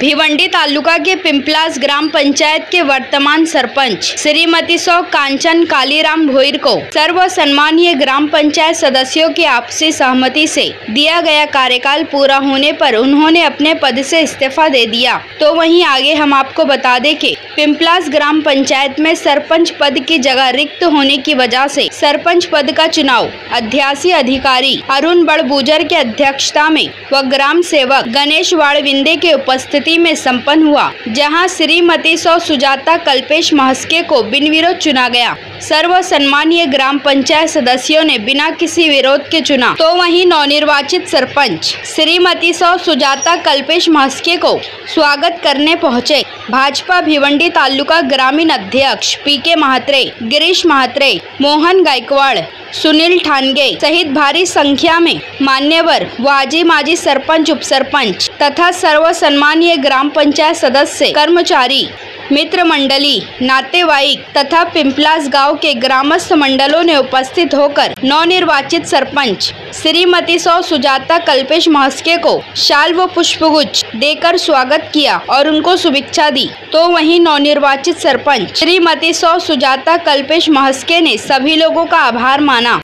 भिवंडी तालुका के पिंपलास ग्राम पंचायत के वर्तमान सरपंच श्रीमती सौ कांचन कालीराम भोईर को सर्व सम्मानीय ग्राम पंचायत सदस्यों की आपसी सहमति से दिया गया कार्यकाल पूरा होने पर उन्होंने अपने पद से इस्तीफा दे दिया। तो वहीं आगे हम आपको बता दें कि पिंपलास ग्राम पंचायत में सरपंच पद की जगह रिक्त होने की वजह से सरपंच पद का चुनाव अध्यासी अधिकारी अरुण बड़बूजर के अध्यक्षता में व ग्राम सेवक गणेश वाड़विंदे के उपस्थिति में संपन्न हुआ, जहां श्रीमती सौ सुजाता कल्पेश महस्के को बिन विरोध चुना गया। सर्व सम्मानीय ग्राम पंचायत सदस्यों ने बिना किसी विरोध के चुना। तो वहीं नवनिर्वाचित सरपंच श्रीमती सौ सुजाता कल्पेश महस्के को स्वागत करने पहुंचे भाजपा भिवंडी तालुका ग्रामीण अध्यक्ष पीके महात्रे, गिरीश महात्रे, मोहन गायकवाड़, सुनील ठानगे सहित भारी संख्या में मान्यवर वाजी माजी सरपंच, उपसरपंच तथा सर्व सम्मानीय ग्राम पंचायत सदस्य, कर्मचारी, मित्र मंडली, नातेवाईक तथा पिंपलास गांव के ग्रामस्थ मंडलों ने उपस्थित होकर नवनिर्वाचित सरपंच श्रीमती सौ सुजाता कल्पेश महस्के को शाल व पुष्पगुच्छ देकर स्वागत किया और उनको शुभेच्छा दी। तो वहीं नवनिर्वाचित सरपंच श्रीमती सौ सुजाता कल्पेश महस्के ने सभी लोगों का आभार माना।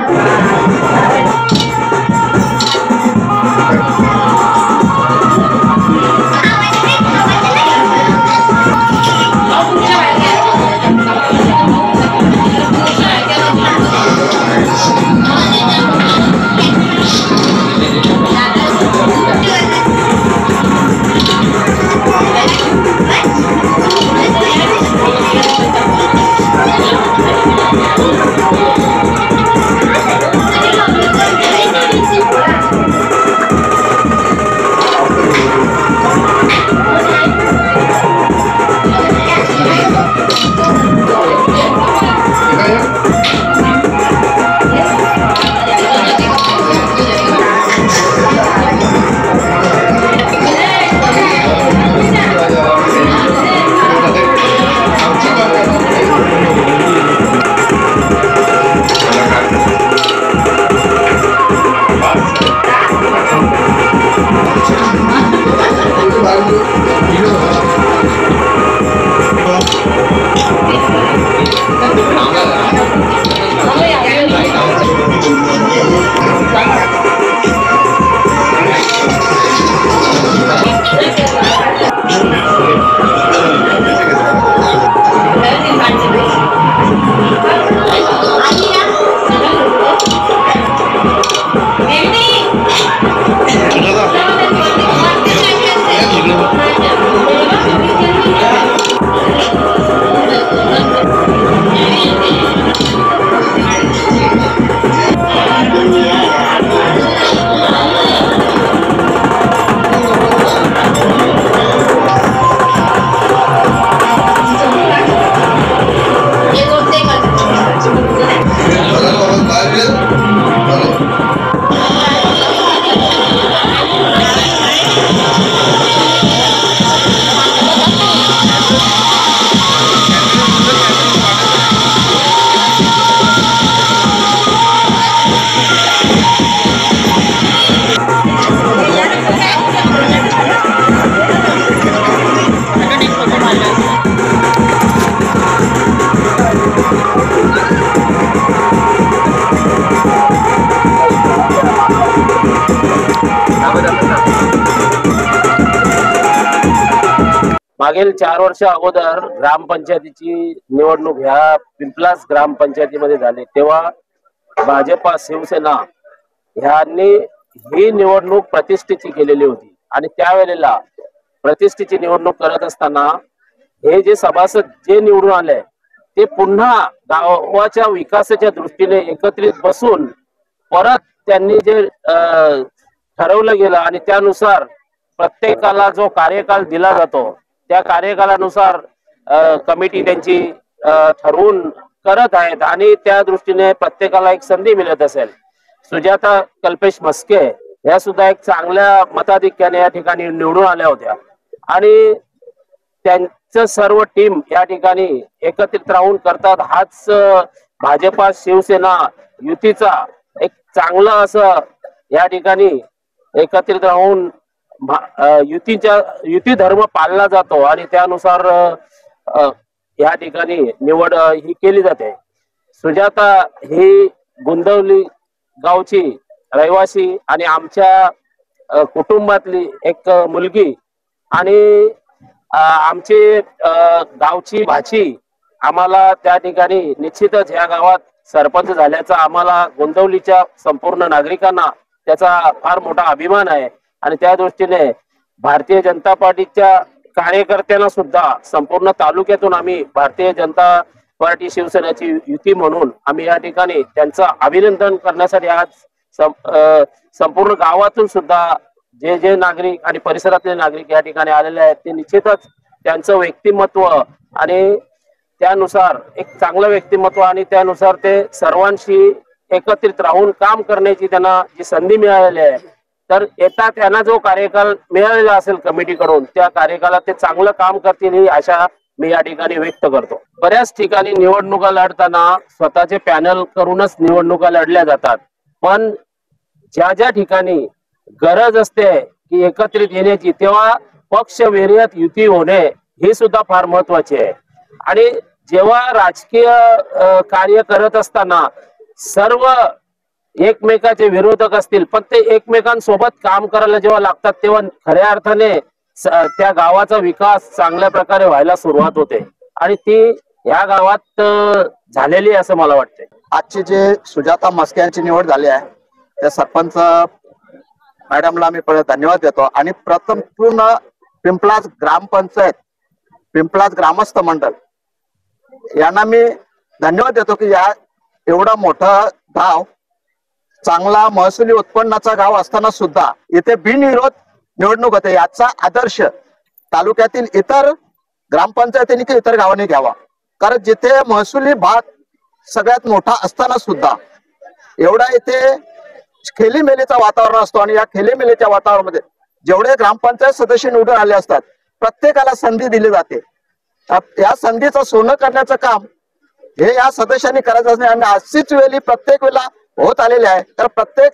मागील 4 वर्ष अगोदर ग्रामपंचायतीची निवडणूक ह्या पिंपलास ग्रामपंचायतीमध्ये झाली, तेव्हा भाजपा शिवसेना ह्यांनी ही निवडणूक प्रतिष्ठेची केलेली होती आणि त्यावेळेला प्रतिष्ठेची निवडणूक करत असताना हे जे सभासद जे निवडून आले ते पुन्हा गावाच्या विकासाच्या दृष्टीने एकत्रित बसून परत त्यांनी जे ठरवलं गेलं आणि त्यानुसार प्रत्येकाला जो कार्यकाल दिला जातो त्या कार्यकालानुसार कमिटी त्यांची ठरवून करत आहेत आणि त्या दृष्टीने प्रत्येकाला एक संधी मिळत असेल। सुजाता कल्पेश महस्के ह्या सुद्धा एक चांगल्या मताधिक्याने या ठिकाणी निवडून आल्या होत्या आणि त्यांचं सर्व टीम या ठिकाणी एकत्रित राहून करतात। हाच भाजपा शिवसेना युतीचा एक चांगला असं या ठिकाणी एकत्रित राहून युती धर्म पाळला जातो आणि त्यानुसार या ठिकाणी निवड ही केली जाते। सुजाता ही गोंदवली गावची रहिवासी आणि आमच्या कुटुंबातली एक मुलगी आणि आमची गावची भाची। आम्हाला त्या ठिकाणी निश्चितच या गावात सरपंच झाल्याचा आम्हाला गोंदवलीच्या संपूर्ण नागरिकांना त्याचा फार मोठा अभिमान आहे आणि त्या दृष्टीने भारतीय जनता पार्टीच्या कार्यकर्त्यांना सुद्धा संपूर्ण तालुक्यातून आम्ही भारतीय जनता पार्टी शिवसेनेची युती म्हणून आम्ही या ठिकाणी त्यांचं अभिनंदन करण्यासाठी आज संपूर्ण गावातून सुद्धा जे नागरिक आणि परिसरातले नागरिक या ठिकाणी आलेले आहेत ते निश्चितच त्यांचं व्यक्तिमत्व आणि त्यानुसार एक चांगलं व्यक्तिमत्व आणि त्यानुसार ते सर्वांशी एकत्रित राहून काम करण्याची त्यांना जी संधी मिळालेली आहे तर येता त्यांना जो कार्यकाल मिळालेला असेल कमिटीकडून त्या कार्यकालात ते चांगलं काम करतील ही आशा मी या ठिकाणी व्यक्त करतो। बऱ्याच ठिकाणी निवडणुका लढताना स्वतःचे पॅनल करूनच निवडणुका लढल्या जातात, पण ज्या ठिकाणी गरज असते की एकत्रित येण्याची तेव्हा पक्ष वेरियत युती होणे हे सुद्धा फार महत्वाचे आहे। आणि जेव्हा राजकीय कार्य करत असताना सर्व एकमेकाचे विरोधक असतील पण ते एकमेकांसोबत काम करायला जेव्हा लागतात तेव्हा खऱ्या अर्थाने त्या गावाचा विकास चांगल्या प्रकारे व्हायला सुरुवात होते आणि ती या गावात झालेली असं मला वाटते। आजची जे सुजाता मस्के यांची निवड झाली आहे त्या सरपंच मॅडमला मी परत धन्यवाद देतो आणि प्रथम पूर्ण पिंपलाज ग्रामपंचायत पिंपलाज ग्रामस्थ मंडळ यांना मी धन्यवाद देतो की या एवढा मोठा गाव चांगला महसुली उत्पन्नाचा गाव असताना सुद्धा इथे बिनविरोध निवडणूक होते याचा आदर्श तालुक्यातील इतर ग्रामपंचायतींनी की इतर गावांनी घ्यावा। कारण जिथे महसुली भाग सगळ्यात मोठा असताना सुद्धा एवढा इथे खेलीमेलीचा वातावरण असतो आणि या खेलीमेलीच्या वातावरणामध्ये जेवढे ग्रामपंचायत सदस्य निवडून आले असतात प्रत्येकाला संधी दिली जाते। या संधीचं सोनं करण्याचं काम हे या सदस्यांनी करायचं असणे आणि अशीच वेळी प्रत्येक वेळेला होत आलेले आहे। तर प्रत्येक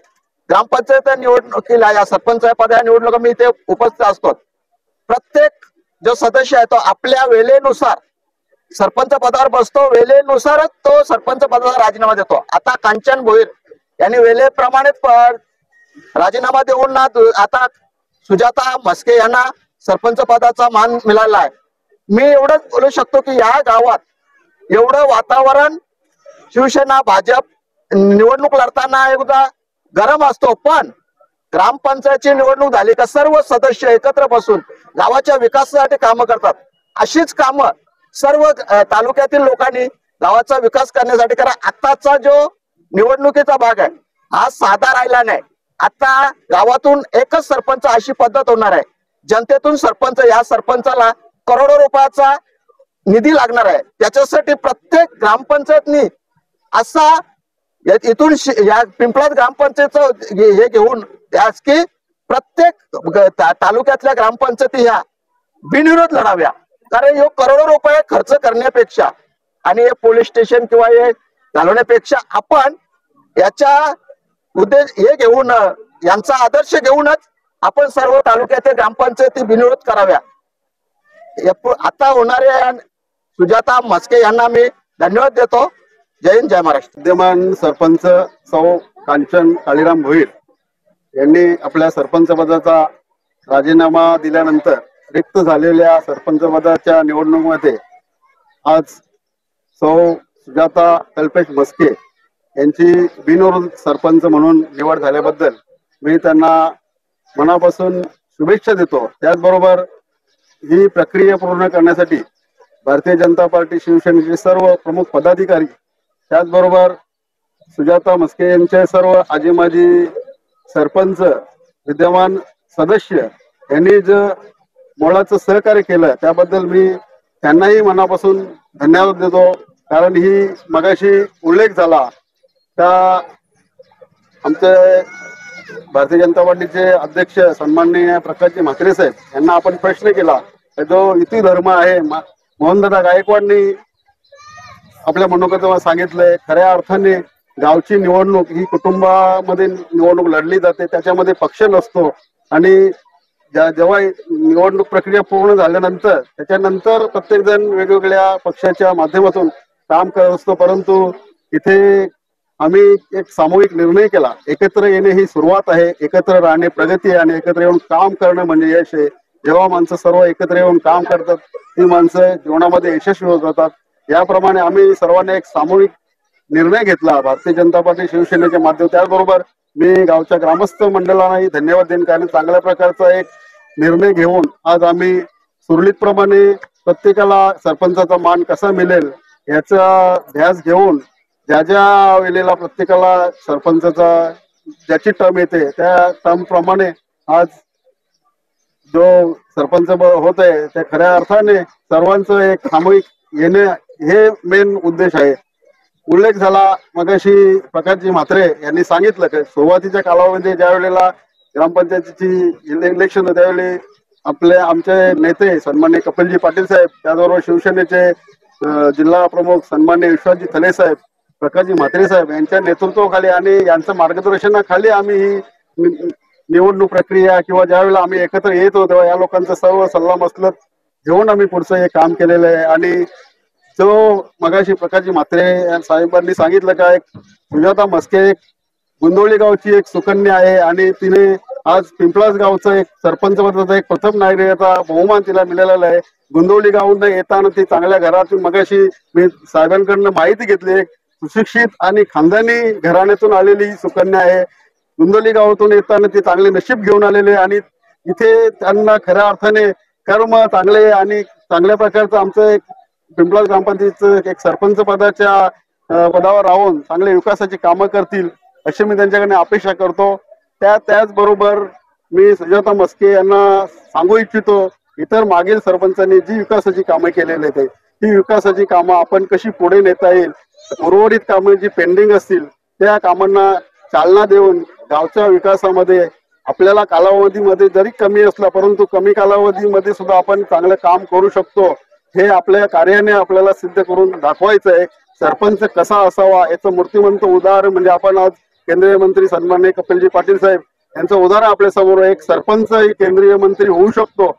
ग्रामपंचायत निवडणुकीला या सरपंच पदा निवडणुका मी इथे उपस्थित असतो। प्रत्येक जो सदस्य आहे तो आपल्या वेळेनुसार सरपंच पदावर बसतो, वेळेनुसारच तो सरपंच पदाचा राजीनामा देतो। आता कांचन भोईर यांनी वेळेप्रमाणेच राजीनामा देऊन आता सुजाता मस्के यांना सरपंच पदाचा मान मिळाला आहे। मी एवढंच बोलू शकतो की या गावात एवढं वातावरण शिवसेना भाजप निवडणूक लढताना एकदा गरम असतो, पण ग्रामपंचायतची निवडणूक झाली का सर्व सदस्य एकत्र बसून गावाच्या विकासासाठी कामं करतात। अशीच कामं सर्व तालुक्यातील लोकांनी गावाचा विकास करण्यासाठी करा। आताचा जो निवडणुकीचा भाग आहे हा साधा राहिला नाही। आता गावातून एकच सरपंच अशी पद्धत होणार आहे, जनतेतून सरपंच, या सरपंचाला करोडो रुपयाचा निधी लागणार आहे। त्याच्यासाठी प्रत्येक ग्रामपंचायतनी असा इथून या पिंपळात ग्रामपंचायतचं हे घेऊन की प्रत्येक तालुक्यातल्या ग्रामपंचायती ह्या बिनविरोध लढाव्या। कारण हे करोडो रुपये खर्च करण्यापेक्षा आणि हे पोलीस स्टेशन किंवा हे घालवण्यापेक्षा आपण याच्या उद्देश हे घेऊन यांचा आदर्श घेऊनच आपण सर्व तालुक्यातील ग्रामपंचायती बिनविरोध कराव्या। आता होणाऱ्या सुजाता मस्के यांना मी धन्यवाद देतो। जय हिंद, जय महाराष्ट्र। विद्यमान सरपंच सौ कांचन कालीराम भोईर यांनी आपल्या सरपंच पदाचा राजीनामा दिल्यानंतर रिक्त झालेल्या सरपंच पदाच्या निवडणुकीमध्ये आज सौ सुजाता कल्पेश मस्के यांची बिनविरोध सरपंच म्हणून निवड झाल्याबद्दल मी त्यांना मनापासून शुभेच्छा देतो। त्याचबरोबर ही प्रक्रिया पूर्ण करण्यासाठी भारतीय जनता पार्टी शिवसेनेचे सर्व प्रमुख पदाधिकारी त्याचबरोबर सुजाता मस्के यांचे सर्व आजी माजी सरपंच विद्यमान सदस्य यांनी जे मोलाचं सहकार्य केलं त्याबद्दल मी त्यांनाही मनापासून धन्यवाद देतो। कारण ही मगाशी उल्लेख झाला त्या आमचे भारतीय जनता पार्टीचे अध्यक्ष सन्माननीय प्रकाशजी म्हात्रे साहेब यांना आपण प्रश्न केला जो युती धर्म आहे मोहनदादा गायकवाडनी आपल्या मनोगत सांगितलंय। खऱ्या अर्थाने गावची निवडणूक ही कुटुंबामध्ये निवडणूक लढली जाते, त्याच्यामध्ये पक्ष नसतो आणि जेव्हा निवडणूक प्रक्रिया पूर्ण झाल्यानंतर त्याच्यानंतर प्रत्येक जण वेगवेगळ्या पक्षाच्या माध्यमातून काम करत असतो, परंतु इथे आम्ही एक सामूहिक निर्णय केला. एकत्र येणे ही सुरुवात आहे, एकत्र राहणे प्रगती आहे आणि एकत्र येऊन काम करणं म्हणजे यश आहे. जेव्हा माणसं सर्व एकत्र येऊन काम करतात ती माणसं जीवनामध्ये यशस्वी होत जातात. याप्रमाणे आम्ही सर्वांनी एक सामूहिक निर्णय घेतला भारतीय जनता पार्टी शिवसेनेच्या माध्यमातून. त्याचबरोबर मी गावच्या ग्रामस्थ मंडळांनाही धन्यवाद देईन, कारण चांगल्या प्रकारचा एक निर्णय घेऊन आज आम्ही सुरळीतप्रमाणे प्रत्येकाला सरपंचाचा मान कसा मिळेल याचा ध्यास घेऊन ज्या ज्या वेळेला प्रत्येकाला सरपंचाचा ज्याची टर्म येते त्या टर्म प्रमाणे आज जो सरपंच होत आहे त्या खऱ्या अर्थाने सर्वांचं एक सामूहिक येणे हे मेन उद्देश आहे. उल्लेख झाला मगाशी प्रकाशजी म्हात्रे यांनी सांगितलं की सुरुवातीच्या कालावधीमध्ये ज्या वेळेला ग्रामपंचायतीची इलेक्शन त्यावेळी आमचे नेते सन्माननीय कपिलजी पाटील साहेब, त्याचबरोबर शिवसेनेचे जिल्हा प्रमुख सन्माननीय विश्वासजी थले साहेब, प्रकाशजी म्हात्रे साहेब यांच्या नेतृत्वाखाली आणि यांच्या मार्गदर्शनाखाली आम्ही ही निवडणूक प्रक्रिया किंवा ज्यावेळेला आम्ही एकत्र येत होतो तेव्हा या लोकांचा सर्व सल्ला मसलत घेऊन आम्ही पुढचं हे काम केलेलं आहे. आणि जो मगाशी प्रकाशजी म्हात्रे साहेबांनी सांगितलं का एक सुजाता मस्के गुंदोळी गावची एक सुकन्या आहे आणि तिने आज पिंपळास गावचं एक सरपंच पदाचा एक प्रथम नागरिकाचा बहुमान तिला मिळालेला आहे. गुंदोळी गावून येताना ती चांगल्या घरातून मगाशी मी साहेबांकडनं माहिती घेतली, एक सुशिक्षित आणि खानदानी घराण्यातून आलेली सुकन्या आहे. गुंदोली गावातून येताना ते चांगले नशीब घेऊन आलेले आणि इथे त्यांना खऱ्या अर्थाने कर्म चांगले आणि चांगल्या प्रकारचं आमचं एक पिंपळास ग्रामपंचायतीचं एक सरपंच पदाच्या पदावर राहून चांगले विकासाची कामं करतील अशी मी त्यांच्याकडे अपेक्षा करतो. त्याचबरोबर मी सुजाता मस्के यांना सांगू इच्छितो, इतर मागील सरपंचांनी जी विकासाची कामं केलेली आहेत ती विकासाची कामं आपण कशी पुढे नेता येईल, उर्वरित कामं जी पेंडिंग असतील त्या कामांना चालना देऊन गावच्या विकासामध्ये आपल्याला कालावधीमध्ये जरी कमी असला परंतु कमी कालावधीमध्ये सुद्धा आपण चांगलं काम करू शकतो हे आपल्या कार्याने आपल्याला सिद्ध करून दाखवायचं आहे. सरपंच कसा असावा याचं मूर्तिमंत उदाहरण म्हणजे आपण आज केंद्रीय मंत्री सन्माननीय कपिलजी पाटील साहेब यांचं उदाहरण आपल्या समोर, एक सरपंच केंद्रीय मंत्री होऊ शकतो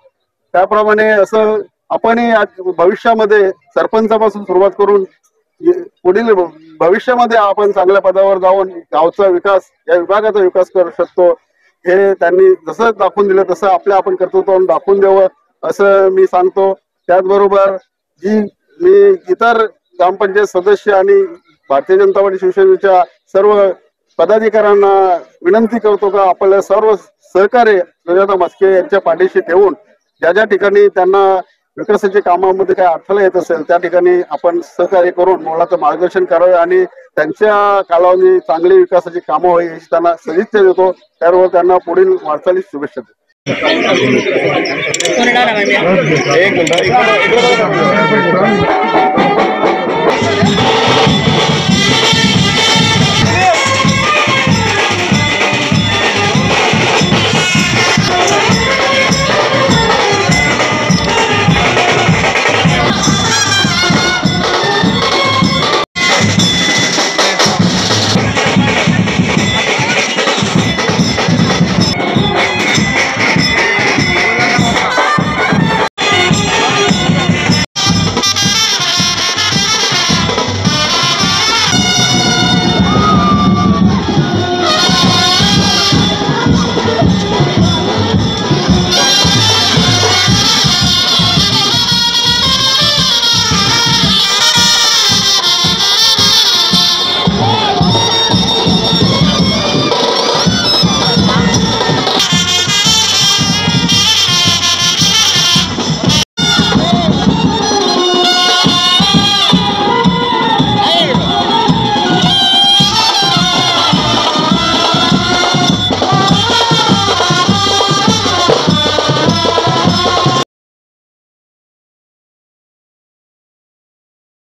त्याप्रमाणे असं आपणही आज भविष्यामध्ये सरपंचापासून सुरुवात करून पुढील भविष्यामध्ये आपण चांगल्या पदावर जाऊन गावचा विकास या विभागाचा विकास करू शकतो. हे त्यांनी जसं दाखवून दिलं तसं आपण कर्तृत्व दाखवून द्यावं असं मी सांगतो. त्याचबरोबर जी मी इतर ग्रामपंचायत सदस्य आणि भारतीय जनता पार्टी शिवसेनेच्या सर्व पदाधिकाऱ्यांना विनंती करतो का आपल्याला सर्व सहकार्य सुजाता मस्के यांच्या पाठीशी ठेवून ज्या ज्या ठिकाणी त्यांना विकासाच्या कामामध्ये काही अडथळा येत असेल त्या ठिकाणी आपण सहकार्य करून मुलाचं मार्गदर्शन करावे आणि त्यांच्या कालावधी चांगली विकासाची कामं होईल याची त्यांना सदिच्छा देतो. त्याबरोबर त्यांना पुढील वाटचालीस शुभेच्छा देतो.